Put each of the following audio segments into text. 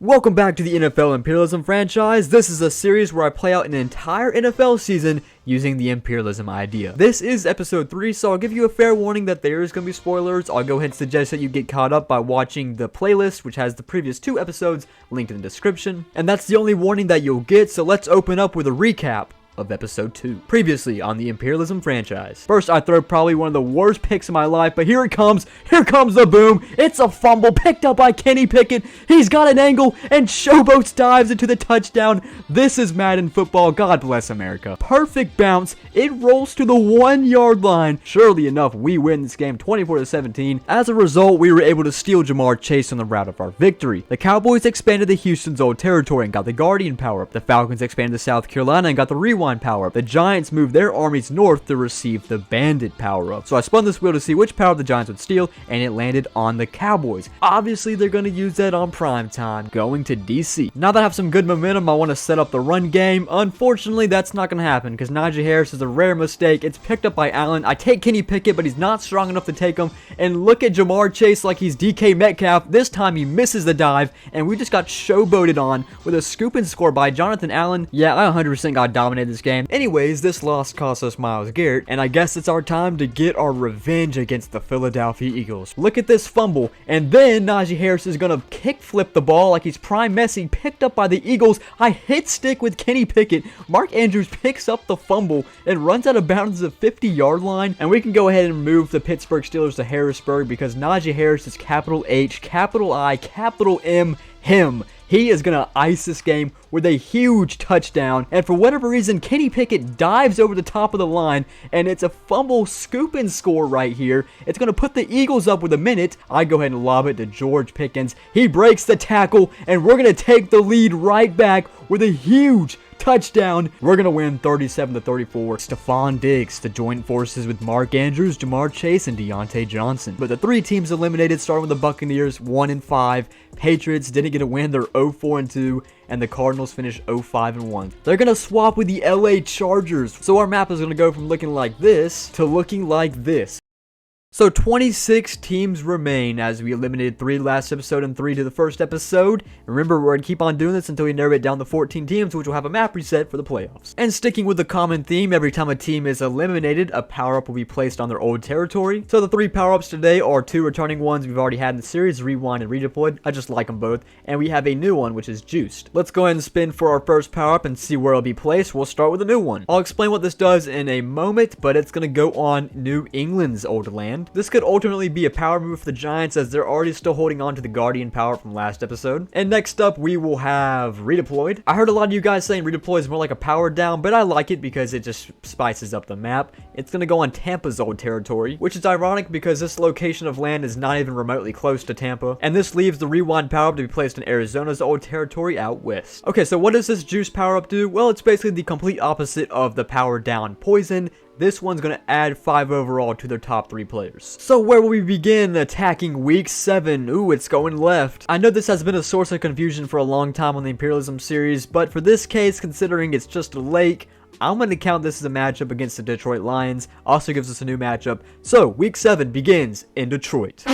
Welcome back to the NFL Imperialism Franchise. This is a series where I play out an entire NFL season using the Imperialism idea. This is episode 3, so I'll give you a fair warning that there is going to be spoilers. I'll go ahead and suggest that you get caught up by watching the playlist, which has the previous 2 episodes linked in the description. And that's the only warning that you'll get, so let's open up with a recap of episode 2. Previously on the Imperialism Franchise. First, I throw probably one of the worst picks of my life, but here it comes. Here comes the boom. It's a fumble picked up by Kenny Pickett. He's got an angle and showboats dives into the touchdown. This is Madden football. God bless America. Perfect bounce. It rolls to the 1-yard line. Surely enough, we win this game 24-17. As a result, we were able to steal Jamar Chase on the route of our victory. The Cowboys expanded to Houston's old territory and got the Guardian power up. The Falcons expanded to South Carolina and got the Rewind power up. The Giants moved their armies north to receive the Bandit power up. So I spun this wheel to see which power up the Giants would steal, and it landed on the Cowboys. Obviously, they're going to use that on prime time, going to DC. Now that I have some good momentum, I want to set up the run game. Unfortunately, that's not going to happen because Najee Harris is a rare mistake. It's picked up by Allen. I take Kenny Pickett, but he's not strong enough to take him. And look at Jamar Chase like he's DK Metcalf. This time he misses the dive, and we just got showboated on with a scoop and score by Jonathan Allen. Yeah, I 100% got dominated this game. Anyways, this loss cost us Myles Garrett, and I guess it's our time to get our revenge against the Philadelphia Eagles. Look at this fumble, and then Najee Harris is gonna kick flip the ball like he's prime Messi, picked up by the Eagles. I hit stick with Kenny Pickett. Mark Andrews picks up the fumble and runs out of bounds at the 50-yard line, and we can go ahead and move the Pittsburgh Steelers to Harrisburg because Najee Harris is capital H, capital I, capital M, him. He is going to ice this game with a huge touchdown. And for whatever reason, Kenny Pickett dives over the top of the line. And it's a fumble scoop and score right here. It's going to put the Eagles up with a minute. I go ahead and lob it to George Pickens. He breaks the tackle. And we're going to take the lead right back with a huge touchdown. We're going to win 37-34. Stephon Diggs to join forces with Mark Andrews, Jamar Chase, and Deontay Johnson. But the 3 teams eliminated, starting with the Buccaneers, 1-5. Patriots didn't get a win. They're 0-4-2. And the Cardinals finished 0-5-1. They're going to swap with the LA Chargers. So our map is going to go from looking like this to looking like this. So 26 teams remain as we eliminated 3 last episode and 3 to the first episode. Remember, we're going to keep on doing this until we narrow it down to 14 teams, which will have a map reset for the playoffs. And sticking with the common theme, every time a team is eliminated, a power-up will be placed on their old territory. So the 3 power-ups today are 2 returning ones we've already had in the series, Rewind and Redeployed. I just like them both. And we have a new one, which is Juiced. Let's go ahead and spin for our first power-up and see where it'll be placed. We'll start with a new one. I'll explain what this does in a moment, but it's going to go on New England's old land. This could ultimately be a power move for the Giants as they're already still holding on to the Guardian power from last episode. And next up, we will have Redeployed. I heard a lot of you guys saying Redeploy is more like a power down, but I like it because it just spices up the map. It's going to go on Tampa's old territory, which is ironic because this location of land is not even remotely close to Tampa. And this leaves the Rewind power up to be placed in Arizona's old territory out west. Okay, so what does this Juice power up do? Well, it's basically the complete opposite of the power down Poison. This one's going to add 5 overall to their top 3 players. So where will we begin attacking week 7? Ooh, it's going left. I know this has been a source of confusion for a long time on the Imperialism series, but for this case, considering it's just a lake, I'm going to count this as a matchup against the Detroit Lions. Also gives us a new matchup. So week 7 begins in Detroit.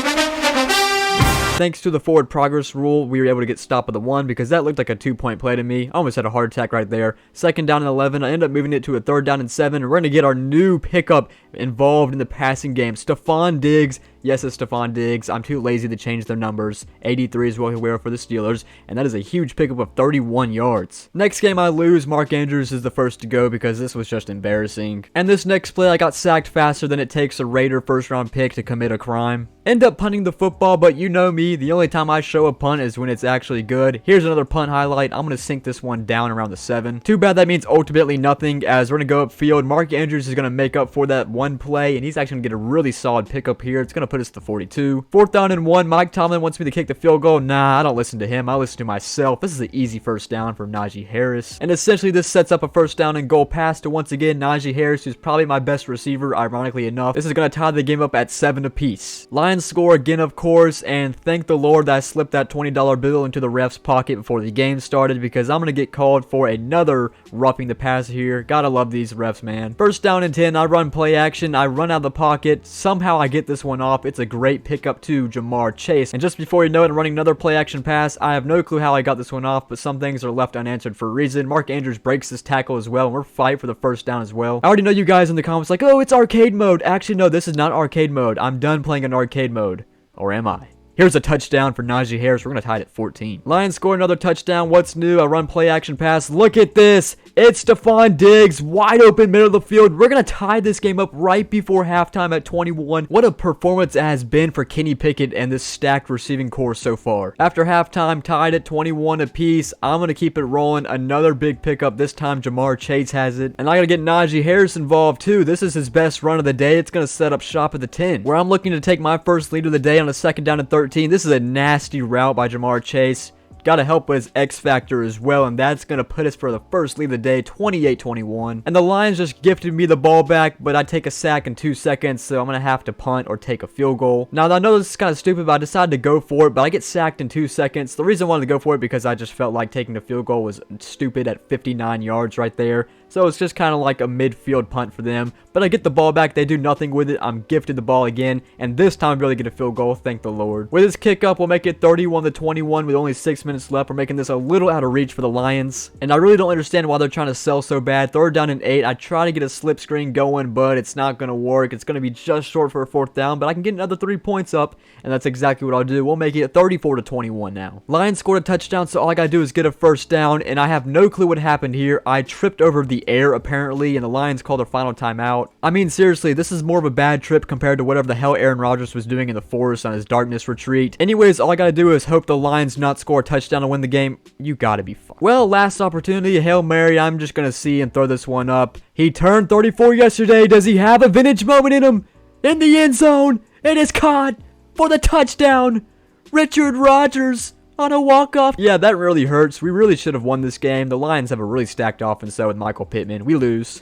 Thanks to the forward progress rule, we were able to get stop at the 1 because that looked like a 2-point play to me. I almost had a heart attack right there. 2nd down and 11. I ended up moving it to a 3rd down and 7. We're going to get our new pickup involved in the passing game. Stephon Diggs. Yes, it's Stephon Diggs. I'm too lazy to change their numbers. 83 is what he'll wear for the Steelers, and that is a huge pickup of 31 yards. Next game I lose, Mark Andrews is the first to go because this was just embarrassing. And this next play, I got sacked faster than it takes a Raider first-round pick to commit a crime. End up punting the football, but you know me, the only time I show a punt is when it's actually good. Here's another punt highlight. I'm going to sink this one down around the 7. Too bad that means ultimately nothing as we're going to go upfield. Mark Andrews is going to make up for that one play, and he's actually going to get a really solid pickup here. It's going to put us to 42. 4th down and 1. Mike Tomlin wants me to kick the field goal. Nah, I don't listen to him. I listen to myself. This is an easy first down for Najee Harris. And essentially this sets up a first down and goal pass to once again Najee Harris, who's probably my best receiver, ironically enough. This is going to tie the game up at 7 apiece. Lions score again, of course, and thank the Lord that I slipped that $20 bill into the ref's pocket before the game started because I'm going to get called for another roughing the passer here. Gotta love these refs, man. First down and 10. I run play action. I run out of the pocket. Somehow I get this one off. off. It's a great pickup to Jamar Chase. And just before you know it, I'm running another play action pass. I have no clue how I got this one off, but some things are left unanswered for a reason. Mark Andrews breaks this tackle as well, and we're fighting for the first down as well. I already know you guys in the comments like, oh, it's arcade mode. Actually, no, this is not arcade mode. I'm done playing in arcade mode. Or am I? Here's a touchdown for Najee Harris. We're going to tie it at 14. Lions score another touchdown. What's new? A run play action pass. Look at this. It's Stephon Diggs. Wide open middle of the field. We're going to tie this game up right before halftime at 21. What a performance it has been for Kenny Pickett and this stacked receiving core so far. After halftime, tied at 21 apiece. I'm going to keep it rolling. Another big pickup. This time, Jamar Chase has it. And I got to get Najee Harris involved too. This is his best run of the day. It's going to set up shop at the 10, where I'm looking to take my first lead of the day on a second down and 13. This is a nasty route by Jamar Chase. Got to help with his X factor as well, and that's going to put us for the first lead of the day, 28-21. And the Lions just gifted me the ball back, but I take a sack in 2 seconds, so I'm going to have to punt or take a field goal. Now, I know this is kind of stupid, but I decided to go for it, but I get sacked in 2 seconds. The reason I wanted to go for it because I just felt like taking the field goal was stupid at 59 yards right there. So it's just kind of like a midfield punt for them. But I get the ball back. They do nothing with it. I'm gifted the ball again. And this time I really get a field goal. Thank the Lord. With this kick up, we'll make it 31-21 with only 6 minutes left. We're making this a little out of reach for the Lions. And I really don't understand why they're trying to sell so bad. 3rd down and 8. I try to get a slip screen going, but it's not going to work. It's going to be just short for a 4th down. But I can get another 3 points up. And that's exactly what I'll do. We'll make it 34-21 now. Lions scored a touchdown, so all I got to do is get a 1st down. And I have no clue what happened here. I tripped over the air apparently, and the Lions called their final timeout. I mean, seriously, this is more of a bad trip compared to whatever the hell Aaron Rodgers was doing in the forest on his darkness retreat. Anyways, all I gotta do is hope the Lions not score a touchdown to win the game. You gotta be fun. Well, last opportunity, a Hail Mary. I'm just gonna see and throw this one up. He turned 34 yesterday. Does he have a vintage moment in him? In the end zone, it is caught for the touchdown. Richard Rodgers on a walk-off. Yeah, that really hurts. We really should have won this game. The Lions have a really stacked offense, though, with Michael Pittman. We lose.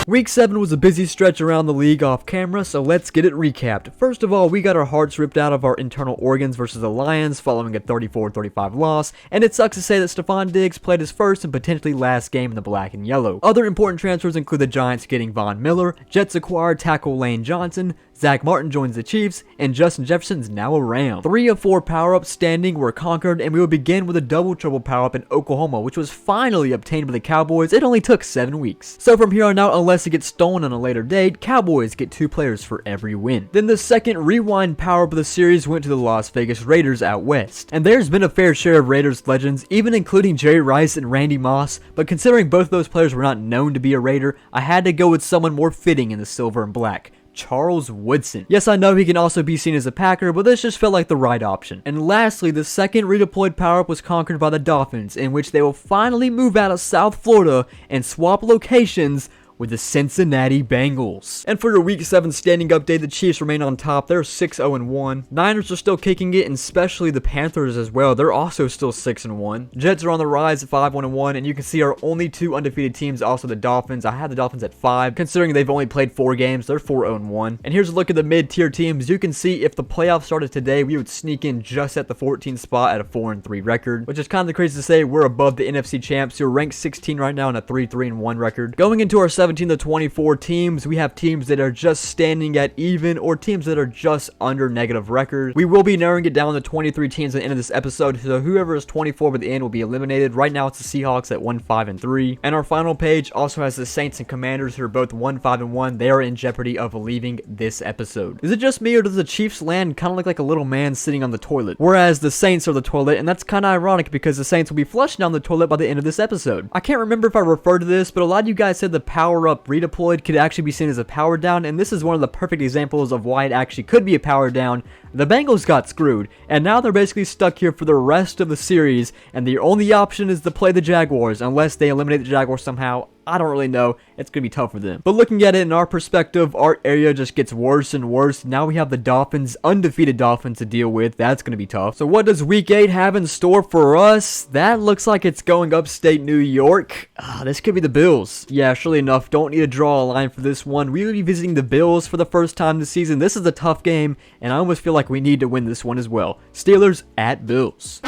Week 7 was a busy stretch around the league off camera, so let's get it recapped. First of all, we got our hearts ripped out of our internal organs versus the Lions following a 34-35 loss, and it sucks to say that Stephon Diggs played his first and potentially last game in the black and yellow. Other important transfers include the Giants getting Von Miller, Jets acquired tackle Lane Johnson, Zach Martin joins the Chiefs, and Justin Jefferson is now a Ram. 3 of 4 power-ups standing were conquered, and we will begin with a double triple power-up in Oklahoma, which was finally obtained by the Cowboys. It only took 7 weeks. So from here on out, unless it gets stolen on a later date, Cowboys get 2 players for every win. Then the second rewind power-up of the series went to the Las Vegas Raiders out west. And there's been a fair share of Raiders legends, even including Jerry Rice and Randy Moss, but considering both those players were not known to be a Raider, I had to go with someone more fitting in the silver and black. Charles Woodson. Yes, I know he can also be seen as a Packer, but this just felt like the right option. And lastly, the second redeployed power-up was conquered by the Dolphins, in which they will finally move out of South Florida and swap locations with the Cincinnati Bengals. And for your Week 7 standing update, the Chiefs remain on top. They're 6-0-1. Niners are still kicking it, and especially the Panthers as well. They're also still 6-1. Jets are on the rise at 5-1-1, and you can see our only 2 undefeated teams, also the Dolphins. I had the Dolphins at 5. Considering they've only played 4 games, they're 4-1. And here's a look at the mid-tier teams. You can see if the playoffs started today, we would sneak in just at the 14th spot at a 4-3 record, which is kind of crazy to say. We're above the NFC champs, who are ranked 16 right now on a 3-3-1 record. Going into our 17 to 24 teams, we have teams that are just standing at even or teams that are just under negative record. We will be narrowing it down to 23 teams at the end of this episode, so whoever is 24 by the end will be eliminated. Right now it's the Seahawks at 1-5-3, and our final page also has the Saints and Commanders, who are both 1-5-1. They are in jeopardy of leaving this episode. Is it just me, or does the Chiefs land kind of look like a little man sitting on the toilet, whereas the Saints are the toilet? And that's kind of ironic because the Saints will be flushing down the toilet by the end of this episode. I can't remember if I referred to this, but a lot of you guys said the power up redeployed could actually be seen as a power down, and this is one of the perfect examples of why it actually could be a power down. The Bengals got screwed, and now they're basically stuck here for the rest of the series, and the only option is to play the Jaguars, unless they eliminate the Jaguars somehow. I don't really know. It's going to be tough for them. But looking at it in our perspective, our area just gets worse and worse. Now we have the Dolphins, undefeated Dolphins to deal with. That's going to be tough. So what does Week 8 have in store for us? That looks like it's going upstate New York. This could be the Bills. Yeah, surely enough, don't need to draw a line for this one. We will be visiting the Bills for the first time this season. This is a tough game, and I almost feel like we need to win this one as well. Steelers at Bills.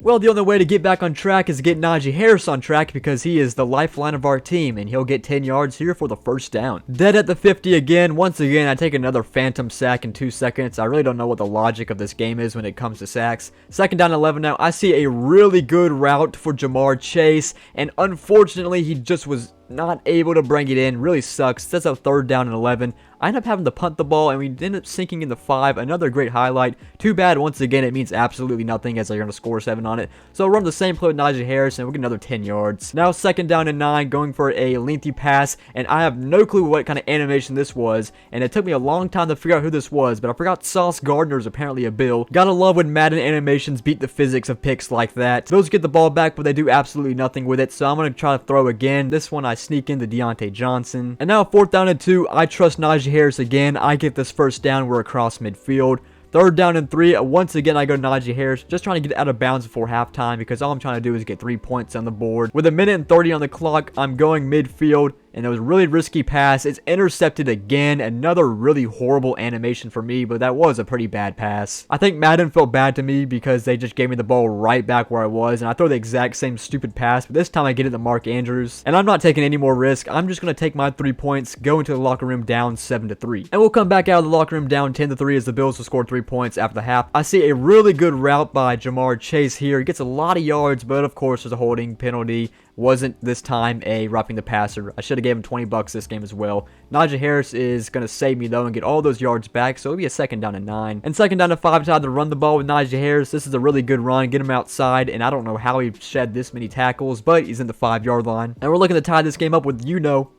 Well, the only way to get back on track is to get Najee Harris on track because he is the lifeline of our team, and he'll get 10 yards here for the first down. Dead at the 50 again. Once again, I take another phantom sack in 2 seconds. I really don't know what the logic of this game is when it comes to sacks. Second down 11 now. I see a really good route for Jamar Chase, and unfortunately, he just was not able to bring it in. Really sucks. That's a third down and 11. I end up having to punt the ball, and we end up sinking in the 5. Another great highlight. Too bad, once again, it means absolutely nothing as they're going to score 7 on it. So I'll run the same play with Najee Harris, and we'll get another 10 yards. Now second down and 9, going for a lengthy pass, and I have no clue what kind of animation this was, and it took me a long time to figure out who this was, but I forgot Sauce Gardner is apparently a Bill. Gotta love when Madden animations beat the physics of picks like that. Bills get the ball back, but they do absolutely nothing with it, so I'm going to try to throw again. This one I sneak into Deontay Johnson. And now fourth down and 2, I trust Najee Harris again. I get this first down. We're across midfield. Third down and 3. Once again, I go Najee Harris. Just trying to get out of bounds before halftime because all I'm trying to do is get 3 points on the board. With 1:30 on the clock, I'm going midfield. And it was a really risky pass. It's intercepted again. Another really horrible animation for me, but that was a pretty bad pass. I think Madden felt bad to me because they just gave me the ball right back where I was, and I throw the exact same stupid pass, but this time I get it to Mark Andrews. And I'm not taking any more risk. I'm just going to take my 3 points, go into the locker room down 7-3. And we'll come back out of the locker room down 10-3 as the Bills will score 3 points after the half. I see a really good route by Jamar Chase here. He gets a lot of yards, but of course there's a holding penalty. Wasn't this time a roughing the passer. I should have gave him $20 this game as well. Najee Harris is going to save me though and get all those yards back, so it'll be a second down and 9. And second down and 5, time to run the ball with Najee Harris. This is a really good run. Get him outside, and I don't know how he shed this many tackles, but he's in the 5-yard line. And we're looking to tie this game up with,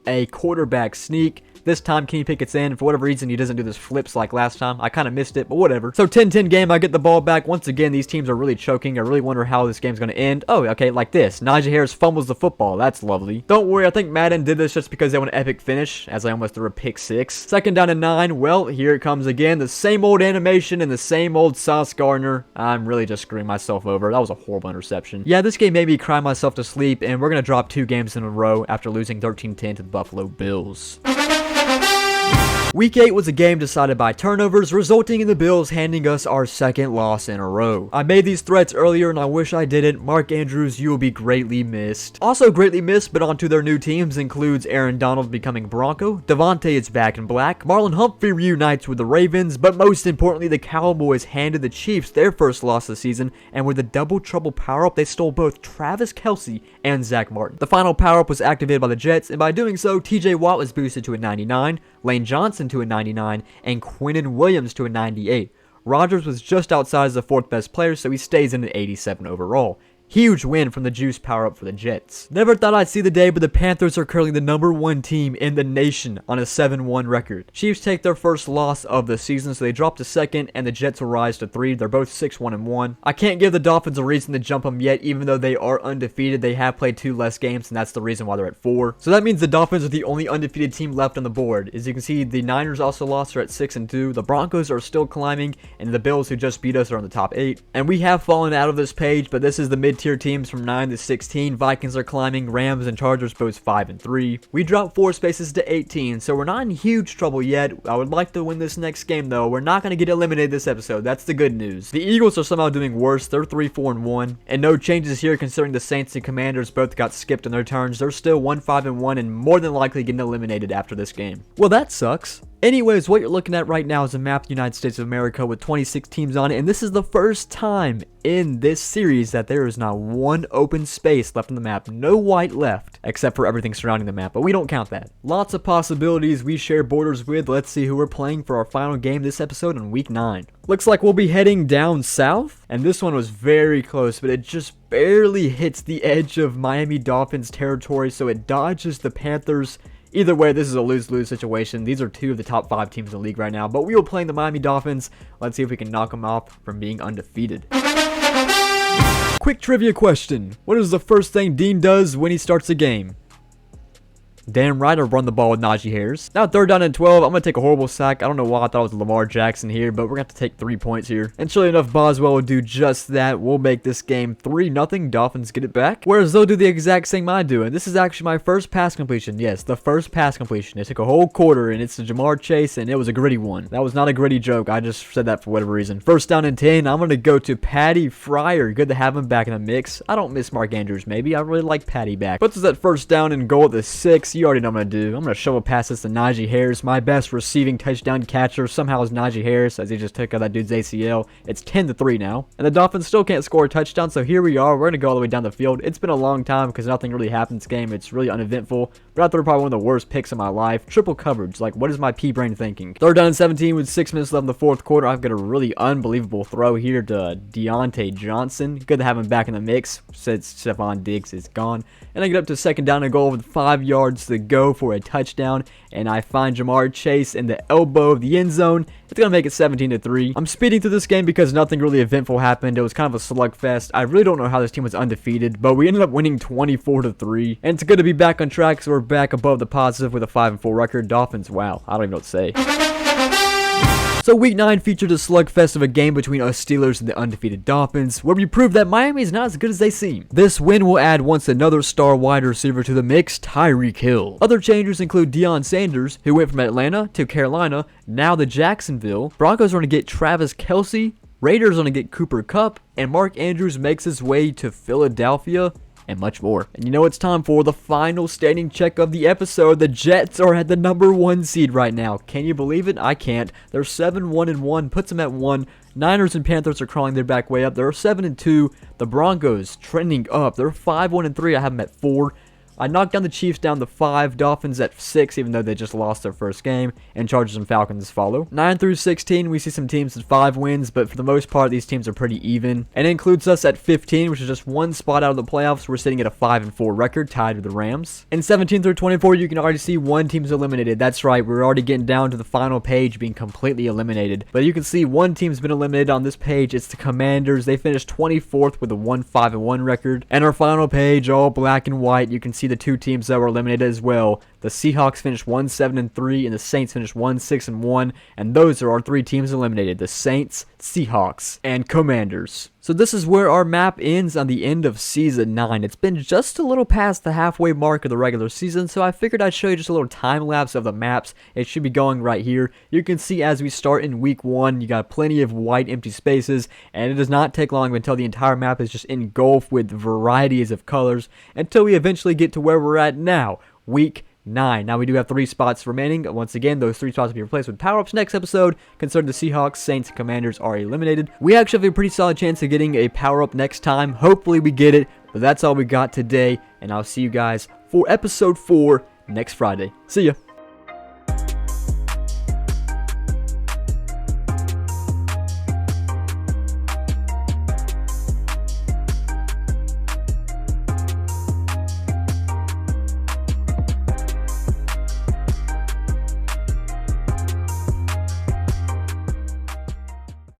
a quarterback sneak. This time, Kenny Pickett's in. For whatever reason, he doesn't do this flips like last time. I kind of missed it, but whatever. So 10-10 game, I get the ball back. Once again, these teams are really choking. I really wonder how this game's going to end. Oh, okay, like this. Najee Harris fumbles the football. That's lovely. Don't worry, I think Madden did this just because they want an epic finish, as I almost threw a pick 6. Second down and 9. Well, here it comes again. The same old animation and the same old Sauce Gardner. I'm really just screwing myself over. That was a horrible interception. Yeah, this game made me cry myself to sleep, and we're going to drop 2 games in a row after losing 13-10 to the Buffalo Bills. Week 8 was a game decided by turnovers, resulting in the Bills handing us our second loss in a row. I made these threats earlier and I wish I didn't. Mark Andrews, you will be greatly missed. Also greatly missed, but onto their new teams includes Aaron Donald becoming Bronco, Devontae is back in black, Marlon Humphrey reunites with the Ravens, but most importantly, the Cowboys handed the Chiefs their first loss of the season, and with a double trouble power-up, they stole both Travis Kelce and Zach Martin. The final power-up was activated by the Jets, and by doing so, TJ Watt was boosted to a 99, Lane Johnson to a 99, and Quinnen Williams to a 98. Rodgers was just outside as the 4th best player, so he stays in at 87 overall. Huge win from the Juice power-up for the Jets. Never thought I'd see the day, but the Panthers are currently the #1 team in the nation on a 7-1 record. Chiefs take their first loss of the season, so they drop to 2nd, and the Jets will rise to 3. They're both 6-1-1. I can't give the Dolphins a reason to jump them yet, even though they are undefeated. They have played 2 less games, and that's the reason why they're at 4. So that means the Dolphins are the only undefeated team left on the board. As you can see, the Niners also lost, are at 6-2. The Broncos are still climbing, and the Bills, who just beat us, are on the top 8. And we have fallen out of this page, but this is the mid-tier teams from 9 to 16. Vikings are climbing, Rams and Chargers both 5-3. We dropped 4 spaces to 18, so we're not in huge trouble yet. I would like to win this next game though. We're not going to get eliminated this episode. That's the good news. The Eagles are somehow doing worse. They're 3-4-1, and no changes here considering the Saints and Commanders both got skipped in their turns. They're still 1-5-1 and more than likely getting eliminated after this game. Well, that sucks. Anyways, what you're looking at right now is a map of the United States of America with 26 teams on it, and this is the first time in this series that there is not one open space left on the map. No white left, except for everything surrounding the map, but we don't count that. Lots of possibilities we share borders with. Let's see who we're playing for our final game this episode on week 9. Looks like we'll be heading down south, and this one was very close, but it just barely hits the edge of Miami Dolphins territory, so it dodges the Panthers. Either way, this is a lose-lose situation. These are 2 of the top 5 teams in the league right now, but we will play the Miami Dolphins. Let's see if we can knock them off from being undefeated. Quick trivia question. What is the first thing Dean does when he starts a game? Damn right I run the ball with Najee Harris. Now 3rd down and 12. I'm going to take a horrible sack. I don't know why I thought it was Lamar Jackson here, but we're going to have to take 3 points here. And surely enough, Boswell will do just that. We'll make this game 3-0. Dolphins get it back. Whereas they'll do the exact same I'm doing. This is actually my first pass completion. Yes, the first pass completion. It took a whole quarter, and it's to Jamar Chase, and it was a gritty one. That was not a gritty joke. I just said that for whatever reason. 1st down and 10. I'm going to go to Patty Fryer. Good to have him back in the mix. I don't miss Mark Andrews, maybe. I really like Patty back. Puts us at 1st down and goal at the 6. You already know what I'm going to do. I'm going to shovel pass this to Najee Harris. My best receiving touchdown catcher somehow is Najee Harris, as he just took out that dude's ACL. It's 10-3 now. And the Dolphins still can't score a touchdown, so here we are. We're going to go all the way down the field. It's been a long time because nothing really happened in this game. It's really uneventful. But I threw probably one of the worst picks of my life. Triple coverage. Like, what is my pea-brain thinking? 3rd down and 17 with 6 minutes left in the 4th quarter. I've got a really unbelievable throw here to Deontay Johnson. Good to have him back in the mix since Stephon Diggs is gone. And I get up to 2nd down and goal with 5 yards to go for a touchdown. And I find Jamar Chase in the elbow of the end zone. It's going to make it 17-3. I'm speeding through this game because nothing really eventful happened. It was kind of a slugfest. I really don't know how this team was undefeated, but we ended up winning 24-3. And it's good to be back on track, so we're back above the positive with a 5-4 record. Dolphins, wow, I don't even know what to say. So week 9 featured a slugfest of a game between us Steelers and the undefeated Dolphins, where we proved that Miami is not as good as they seem. This win will add once another star wide receiver to the mix, Tyreek Hill. Other changes include Deion Sanders, who went from Atlanta to Carolina, now to Jacksonville. Broncos are going to get Travis Kelce, Raiders are going to get Cooper Kupp, and Mark Andrews makes his way to Philadelphia. And much more. And you know it's time for the final standing check of the episode. The Jets are at the #1 seed right now. Can you believe it? I can't. They're 7-1-1, puts them at 1. Niners and Panthers are crawling their back way up. They're 7-2. The Broncos trending up. They're 5-1-3. I have them at 4. I knocked down the Chiefs down to 5, Dolphins at 6, even though they just lost their first game, and Chargers and Falcons follow. 9 through 16, we see some teams with 5 wins, but for the most part, these teams are pretty even. And it includes us at 15, which is just 1 spot out of the playoffs. We're sitting at a 5-4 record, tied with the Rams. And 17 through 24, you can already see one team's eliminated. That's right, we're already getting down to the final page being completely eliminated. But you can see one team's been eliminated on this page. It's the Commanders. They finished 24th with a 1-5-1 record. And our final page, all black and white, you can see the 2 teams that were eliminated as well. The Seahawks finished 1-7-3 and the Saints finished 1-6-1, and those are our 3 teams eliminated: the Saints, Seahawks, and Commanders. So this is where our map ends on the end of Season 9. It's been just a little past the halfway mark of the regular season, so I figured I'd show you just a little time lapse of the maps. It should be going right here. You can see as we start in Week 1, you got plenty of white empty spaces, and it does not take long until the entire map is just engulfed with varieties of colors until we eventually get to where we're at now, Week 9. Now we do have 3 spots remaining. Once again, those 3 spots will be replaced with power-ups next episode. Concerning the Seahawks, Saints, and Commanders are eliminated. We actually have a pretty solid chance of getting a power-up next time. Hopefully we get it. But that's all we got today. And I'll see you guys for episode 4 next Friday. See ya.